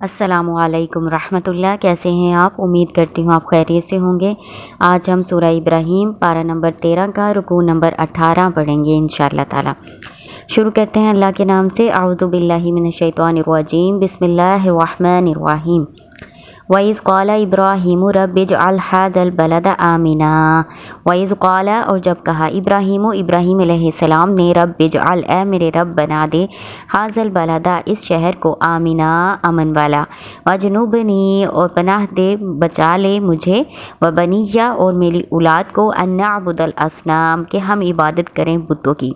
السلام علیکم رحمۃ اللہ، کیسے ہیں آپ؟ امید کرتی ہوں آپ خیریت سے ہوں گے۔ آج ہم سورہ ابراہیم پارہ نمبر 13 کا رکوع نمبر 18 پڑھیں گے انشاءاللہ تعالی۔ شروع کرتے ہیں اللہ کے نام سے۔ اعوذ باللہ من الشیطان الرجیم، بسم اللہ الرحمن الرحیم۔ وَإِذْ قَالَ إِبْرَاهِيمُ رَبِّ اجْعَلْ هَٰذَا الْبَلَدَ آمِنًا۔ وَإِذْ قَالَ، اور جب کہا، ابراہیم علیہ السلام نے، رب اجعل، اے میرے رب بنا دے، هَٰذَا الْبَلَدَ، اس شہر کو، آمنا، امن والا، وَاجْنُبْنِی، اور پناہ دے، بچا لے مجھے، وَبَنِیَّ، اور میری اولاد کو، أَن نَعْبُدَ الْأَصْنَامَ، کہ ہم عبادت کریں بتوں کی۔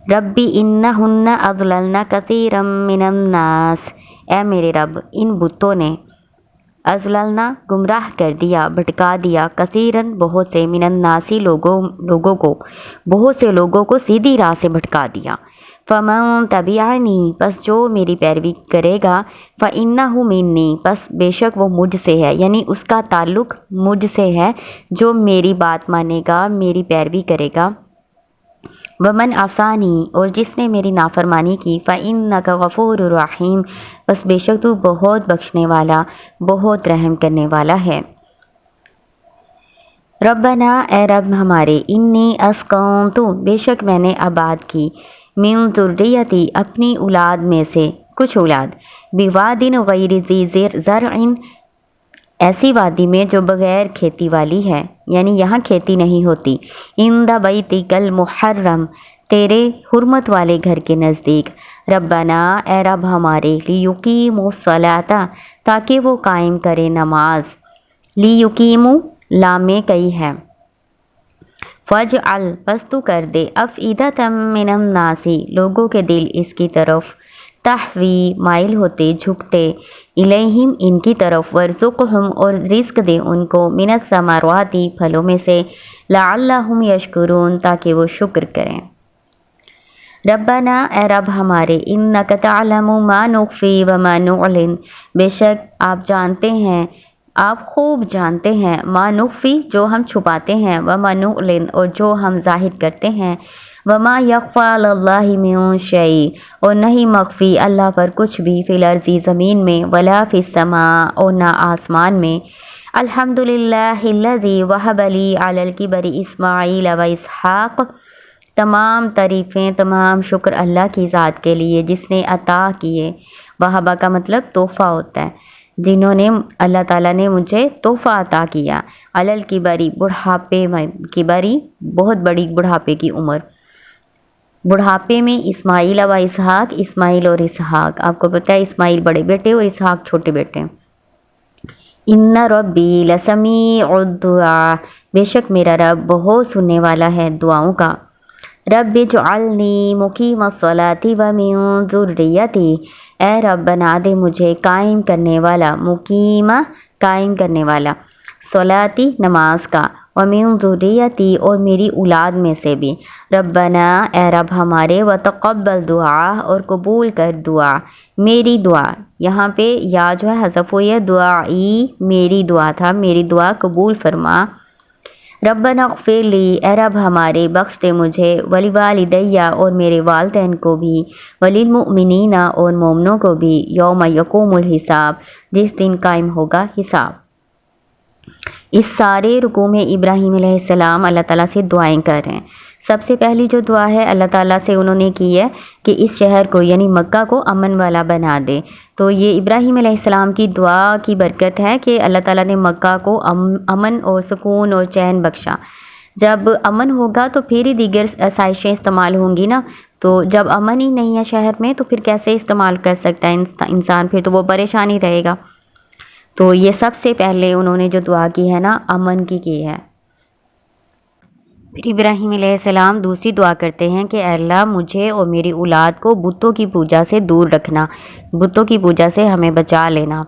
ربی انہن اضللن کثیرا من الناس، اے میرے رب ان بتوں نے، اضللنا، گمراہ کر دیا، بھٹکا دیا، کثیرن، بہت سے، من الناسی، لوگوں کو، بہت سے لوگوں کو سیدھی راہ سے بھٹکا دیا۔ فمن تبعنی، پس جو میری پیروی کرے گا، فإنہ منی، پس بے شک وہ مجھ سے ہے، یعنی اس کا تعلق مجھ سے ہے، جو میری بات مانے گا، میری پیروی کرے گا۔ ومن عصانی، اور جس نے میری نافرمانی کی، فإنک غفور رحیم، بس بے شک تو بہت بخشنے والا، بہت رحم کرنے والا ہے۔ ربنا، اے رب ہمارے، انی اسکنت، بے شک میں نے آباد کی، من ذریتی، اپنی اولاد میں سے کچھ اولاد، بواد غیر ذی زرع، ایسی وادی میں جو بغیر کھیتی والی ہے، یعنی یہاں کھیتی نہیں ہوتی، عند بیتک المحرم، تیرے حرمت والے گھر کے نزدیک۔ ربنا، اے رب ہمارے، لیقیموا الصلاۃ، تاکہ وہ قائم کرے نماز، لیقیموا، لام میں کئی ہے، فاجعل، پس تو کر دے، افئدۃ من الناس، لوگوں کے دل اس کی طرف، تحوی، مائل ہوتے، جھکتے، الیہم، ان کی طرف، ورزقہم، اور رزق دے ان کو، من الثمرات، پھلوں میں سے، لعلہم یشکرون، تاکہ وہ شکر کریں۔ ربنا، اے رب ہمارے، انک تعلم ما نخفی وما نعلن، بے شک آپ جانتے ہیں، آپ خوب جانتے ہیں، ما نخفی، جو ہم چھپاتے ہیں، وما نعلن، اور جو ہم ظاہر کرتے ہیں، وما یخفی علی اللہ من شیء، اور نہیں مخفی اللہ پر کچھ بھی، فی الارض، زمین میں، ولا فی السماء، اور نہ آسمان میں۔ الحمدللہ الذی وہب لی علی الکبر اسماعیل و اسحاق، تمام تعریفیں، تمام شکر اللہ کی ذات کے لیے جس نے عطا کیے، وہبہ کا مطلب تحفہ ہوتا ہے، جنہوں نے، اللہ تعالیٰ نے مجھے تحفہ عطا کیا، علی الکبری، بڑھاپے میں، کبری، بہت بڑی بڑھاپے کی عمر، بڑھاپے میں، اسماعیل و اسحاق، اسماعیل اور اسحاق، آپ کو پتہ ہے اسماعیل بڑے بیٹے اور اسحاق چھوٹے بیٹے۔ ان ربی لسمیع الدعاء، بے شک میرا رب بہت سننے والا ہے دعاؤں کا۔ رب اجعلنی مقیم الصلاۃ ومن ذریتی، اے رب بنا دے مجھے قائم کرنے والا، مقیم، قائم کرنے والا، صلاتی، نماز کا، ومن ذریتی، اور میری اولاد میں سے بھی۔ ربنا، اے رب ہمارے، وتقبل دعا، اور قبول کر دعا، میری دعا، یہاں پہ یا جو ہے حذف ہوئی ہے، دعائی، میری دعا تھا، میری دعا قبول فرما۔ ربنا اغفر لی، اے رب ہمارے، بخش دے مجھے، ولوالدی، اور میرے والدین کو بھی، وللمؤمنین، اور مومنوں کو بھی، یوم یقوم الحساب، جس دن قائم ہوگا حساب۔ اس سارے رکوع میں ابراہیم علیہ السلام اللہ تعالیٰ سے دعائیں کر رہے ہیں۔ سب سے پہلی جو دعا ہے اللہ تعالیٰ سے انہوں نے کی ہے کہ اس شہر کو، یعنی مکہ کو، امن والا بنا دے۔ تو یہ ابراہیم علیہ السلام کی دعا کی برکت ہے کہ اللہ تعالیٰ نے مکہ کو امن اور سکون اور چین بخشا۔ جب امن ہوگا تو پھر ہی دیگر آسائشیں استعمال ہوں گی نا، تو جب امن ہی نہیں ہے شہر میں تو پھر کیسے استعمال کر سکتا ہے انسان، پھر تو وہ پریشان ہی رہے گا۔ تو یہ سب سے پہلے انہوں نے جو دعا کی ہے نا، امن کی ہے۔ پھر ابراہیم علیہ السلام دوسری دعا کرتے ہیں کہ اے اللہ مجھے اور میری اولاد کو بتوں کی پوجا سے دور رکھنا، بتوں کی پوجا سے ہمیں بچا لینا۔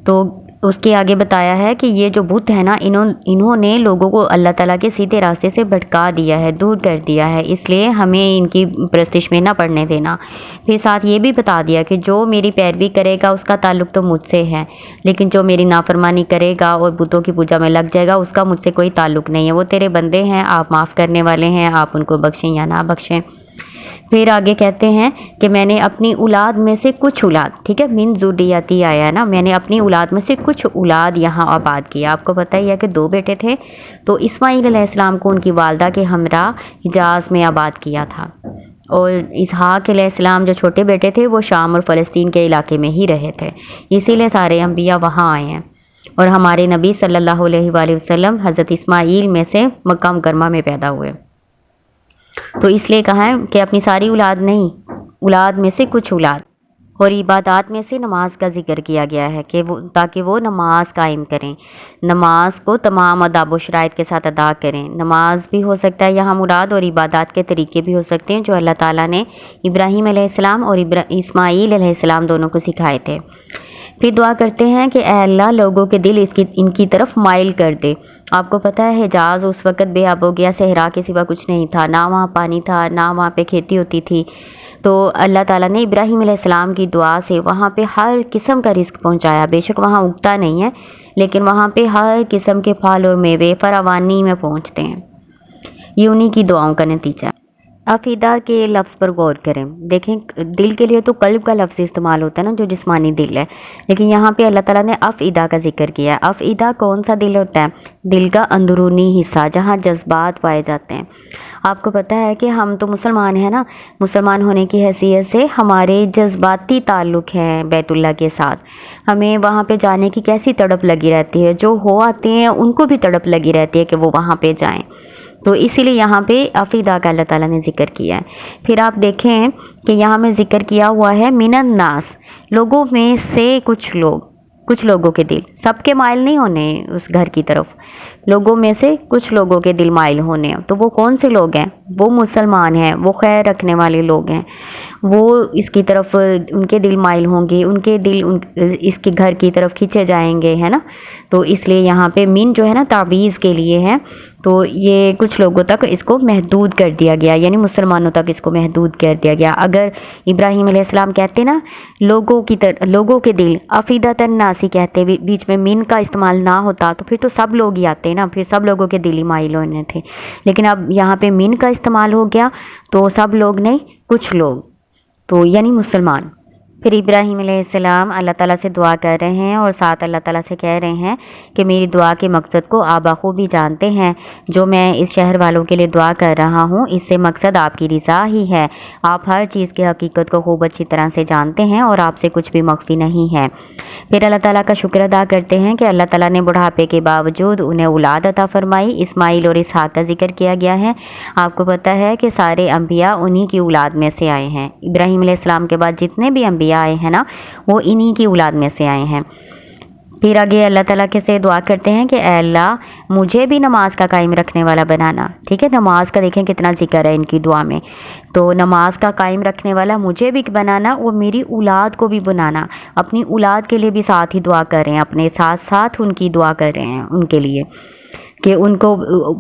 تو اس کے آگے بتایا ہے کہ یہ جو بت ہے نا، انہوں نے لوگوں کو اللہ تعالیٰ کے سیدھے راستے سے بھٹکا دیا ہے، دور کر دیا ہے، اس لیے ہمیں ان کی پرستش میں نہ پڑنے دینا۔ پھر ساتھ یہ بھی بتا دیا کہ جو میری پیروی کرے گا اس کا تعلق تو مجھ سے ہے، لیکن جو میری نافرمانی کرے گا اور بتوں کی پوجا میں لگ جائے گا اس کا مجھ سے کوئی تعلق نہیں ہے، وہ تیرے بندے ہیں، آپ معاف کرنے والے ہیں، آپ ان کو بخشیں یا نہ بخشیں۔ پھر آگے کہتے ہیں کہ میں نے اپنی اولاد میں سے کچھ اولاد، ٹھیک ہے، من ذریتی آیا ہے نا، میں نے اپنی اولاد میں سے کچھ اولاد یہاں آباد کیا۔ آپ کو پتہ ہی ہے کہ 2 بیٹے تھے، تو اسماعیل علیہ السلام کو ان کی والدہ کے ہمراہ حجاز میں آباد کیا تھا، اور اسحاق علیہ السلام جو چھوٹے بیٹے تھے وہ شام اور فلسطین کے علاقے میں ہی رہے تھے، اسی لیے سارے انبیاء وہاں آئے ہیں۔ اور ہمارے نبی صلی اللہ علیہ وآلہ وسلم حضرت اسماعیل میں سے مکہ مکرمہ میں پیدا ہوئے، تو اس لیے کہا ہے کہ اپنی ساری اولاد نہیں، اولاد میں سے کچھ اولاد۔ اور عبادات میں سے نماز کا ذکر کیا گیا ہے کہ تاکہ وہ نماز قائم کریں، نماز کو تمام آداب و شرائط کے ساتھ ادا کریں۔ نماز بھی ہو سکتا ہے یہاں مراد، اور عبادات کے طریقے بھی ہو سکتے ہیں جو اللہ تعالیٰ نے ابراہیم علیہ السلام اور اسماعیل علیہ السلام دونوں کو سکھائے تھے۔ پھر دعا کرتے ہیں کہ اے اللہ لوگوں کے دل ان کی طرف مائل کر دے۔ آپ کو پتہ ہے حجاز اس وقت بے آب ہو گیا، صحرا کے سوا کچھ نہیں تھا، نہ وہاں پانی تھا، نہ وہاں پہ کھیتی ہوتی تھی، تو اللہ تعالیٰ نے ابراہیم علیہ السلام کی دعا سے وہاں پہ ہر قسم کا رزق پہنچایا۔ بے شک وہاں اگتا نہیں ہے، لیکن وہاں پہ ہر قسم کے پھل اور میوے فراوانی میں پہنچتے ہیں۔ یہ انہی کی دعاؤں کا نتیجہ ہے۔ عقیدہ کے لفظ پر غور کریں، دیکھیں دل کے لیے تو قلب کا لفظ استعمال ہوتا ہے نا، جو جسمانی دل ہے، لیکن یہاں پہ اللہ تعالیٰ نے افئدہ کا ذکر کیا ہے۔ افئدہ کون سا دل ہوتا ہے؟ دل کا اندرونی حصہ جہاں جذبات پائے جاتے ہیں۔ آپ کو پتہ ہے کہ ہم تو مسلمان ہیں نا، مسلمان ہونے کی حیثیت سے ہمارے جذباتی تعلق ہیں بیت اللہ کے ساتھ، ہمیں وہاں پہ جانے کی کیسی تڑپ لگی رہتی ہے، جو ہو آتے ہیں ان کو بھی تڑپ لگی رہتی ہے کہ وہ وہاں پہ جائیں، تو اسی لیے یہاں پہ عقیدہ کا اللہ تعالیٰ نے ذکر کیا ہے۔ پھر آپ دیکھیں کہ یہاں میں ذکر کیا ہوا ہے من الناس، لوگوں میں سے کچھ لوگ، کچھ لوگوں کے دل، سب کے مائل نہیں ہونے اس گھر کی طرف، لوگوں میں سے کچھ لوگوں کے دل مائل ہونے، تو وہ کون سے لوگ ہیں؟ وہ مسلمان ہیں، وہ خیر رکھنے والے لوگ ہیں، وہ اس کی طرف ان کے دل مائل ہوں گے، ان کے دل اس کے گھر کی طرف کھینچے جائیں گے، ہے نا، تو اس لیے یہاں پہ من جو ہے نا تعویض کے لیے ہے، تو یہ کچھ لوگوں تک اس کو محدود کر دیا گیا، یعنی مسلمانوں تک اس کو محدود کر دیا گیا۔ اگر ابراہیم علیہ السلام کہتے نا لوگوں کے دل افئدۃ الناس کہتے، بیچ میں من کا استعمال نہ ہوتا تو پھر تو سب لوگ ہی آتے نا، پھر سب لوگوں کے دل ہی مائل ہونے تھے، لیکن اب یہاں پہ من کا استعمال ہو گیا تو سب لوگ نہیں، کچھ لوگ، تو یعنی مسلمان۔ پھر ابراہیم علیہ السلام اللہ تعالیٰ سے دعا کر رہے ہیں اور ساتھ اللہ تعالیٰ سے کہہ رہے ہیں کہ میری دعا کے مقصد کو آپ بخوبی جانتے ہیں، جو میں اس شہر والوں کے لیے دعا کر رہا ہوں اس سے مقصد آپ کی رضا ہی ہے، آپ ہر چیز کی حقیقت کو خوب اچھی طرح سے جانتے ہیں اور آپ سے کچھ بھی مخفی نہیں ہے۔ پھر اللہ تعالیٰ کا شکر ادا کرتے ہیں کہ اللہ تعالیٰ نے بڑھاپے کے باوجود انہیں اولاد عطا فرمائی۔ اسماعیل اور اسحاق کا ذکر کیا گیا ہے۔ آپ کو پتہ ہے کہ سارے انبیاء انہی کی اولاد میں سے آئے ہیں، ابراہیم علیہ السلام کے بعد جتنے بھی انبیاء آئے ہیں نا وہ انہی کی اولاد میں سے آئے ہیں۔ پھر آگے اللہ تعالیٰ کے سے دعا کرتے ہیں کہ اے اللہ مجھے بھی نماز کا قائم رکھنے والا بنانا، ٹھیک ہے، نماز کا دیکھیں کتنا ذکر ہے ان کی دعا میں، تو نماز کا قائم رکھنے والا مجھے بھی بنانا اور میری اولاد کو بھی بنانا۔ اپنی اولاد کے لیے بھی ساتھ ہی دعا کر رہے ہیں، اپنے ساتھ ساتھ ان کی دعا کر رہے ہیں ان کے لیے، کہ ان کو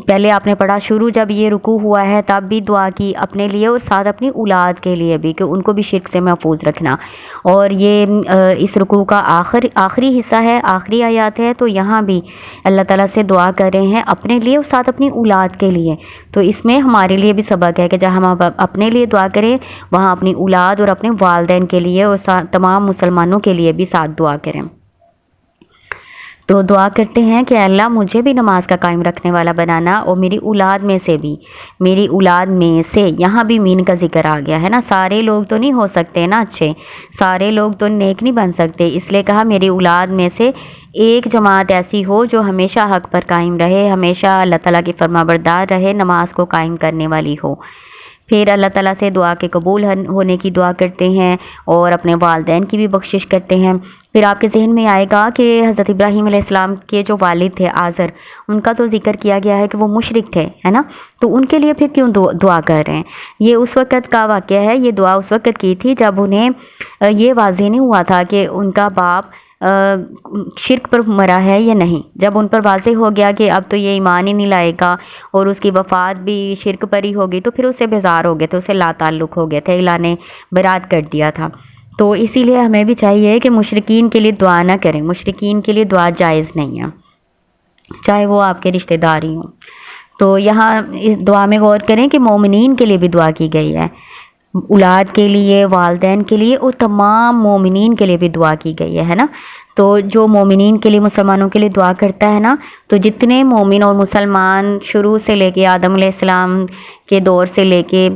پہلے آپ نے پڑھا شروع جب یہ رکوع ہوا ہے تب بھی دعا کی اپنے لیے اور ساتھ اپنی اولاد کے لیے بھی، کہ ان کو بھی شرک سے محفوظ رکھنا۔ اور یہ اس رکوع کا آخری حصہ ہے، آخری آیات ہے، تو یہاں بھی اللہ تعالیٰ سے دعا کر رہے ہیں اپنے لیے اور ساتھ اپنی اولاد کے لیے، تو اس میں ہمارے لیے بھی سبق ہے کہ جہاں ہم اپنے لیے دعا کریں وہاں اپنی اولاد اور اپنے والدین کے لیے اور تمام مسلمانوں کے لیے بھی ساتھ دعا کریں۔ تو دعا کرتے ہیں کہ اللہ مجھے بھی نماز کا قائم رکھنے والا بنانا اور میری اولاد میں سے بھی، میری اولاد میں سے، یہاں بھی مین کا ذکر آ گیا ہے نا، سارے لوگ تو نہیں ہو سکتے نا اچھے، سارے لوگ تو نیک نہیں بن سکتے، اس لیے کہا میری اولاد میں سے ایک جماعت ایسی ہو جو ہمیشہ حق پر قائم رہے، ہمیشہ اللہ تعالیٰ کی فرما بردار رہے، نماز کو قائم کرنے والی ہو۔ پھر اللہ تعالیٰ سے دعا کے قبول ہونے کی دعا کرتے ہیں اور اپنے والدین کی بھی بخشش کرتے ہیں۔ پھر آپ کے ذہن میں آئے گا کہ حضرت ابراہیم علیہ السلام کے جو والد تھے آزر، ان کا تو ذکر کیا گیا ہے کہ وہ مشرک تھے، ہے نا، تو ان کے لیے پھر کیوں دعا کر رہے ہیں؟ یہ اس وقت کا واقعہ ہے، یہ دعا اس وقت کی تھی جب انہیں یہ واضح نہیں ہوا تھا کہ ان کا باپ شرک پر مرا ہے یا نہیں۔ جب ان پر واضح ہو گیا کہ اب تو یہ ایمان ہی نہیں لائے گا اور اس کی وفات بھی شرک پر ہی ہوگی، تو پھر اسے بیزار ہو گئے تھے، اسے لا تعلق ہو گئے تھے، اللہ نے برات کر دیا تھا۔ تو اسی لیے ہمیں بھی چاہیے کہ مشرکین کے لیے دعا نہ کریں، مشرکین کے لیے دعا جائز نہیں ہے، چاہے وہ آپ کے رشتہ دار ہی ہوں۔ تو یہاں اس دعا میں غور کریں کہ مومنین کے لیے بھی دعا کی گئی ہے، اولاد کے لیے، والدین کے لیے اور تمام مومنین کے لیے بھی دعا کی گئی ہے نا۔ تو جو مومنین کے لیے، مسلمانوں کے لیے دعا کرتا ہے نا، تو جتنے مومن اور مسلمان شروع سے لے کے آدم علیہ السلام کے دور سے لے کے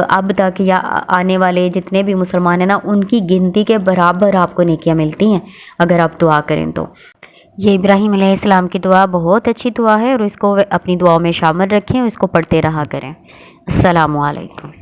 اب تک یا آنے والے جتنے بھی مسلمان ہیں نا، ان کی گنتی کے برابر آپ کو نیکیاں ملتی ہیں اگر آپ دعا کریں تو۔ یہ ابراہیم علیہ السلام کی دعا بہت اچھی دعا ہے، اور اس کو اپنی دعاؤں میں شامل رکھیں اور اس کو پڑھتے رہا کریں۔ السلام علیکم۔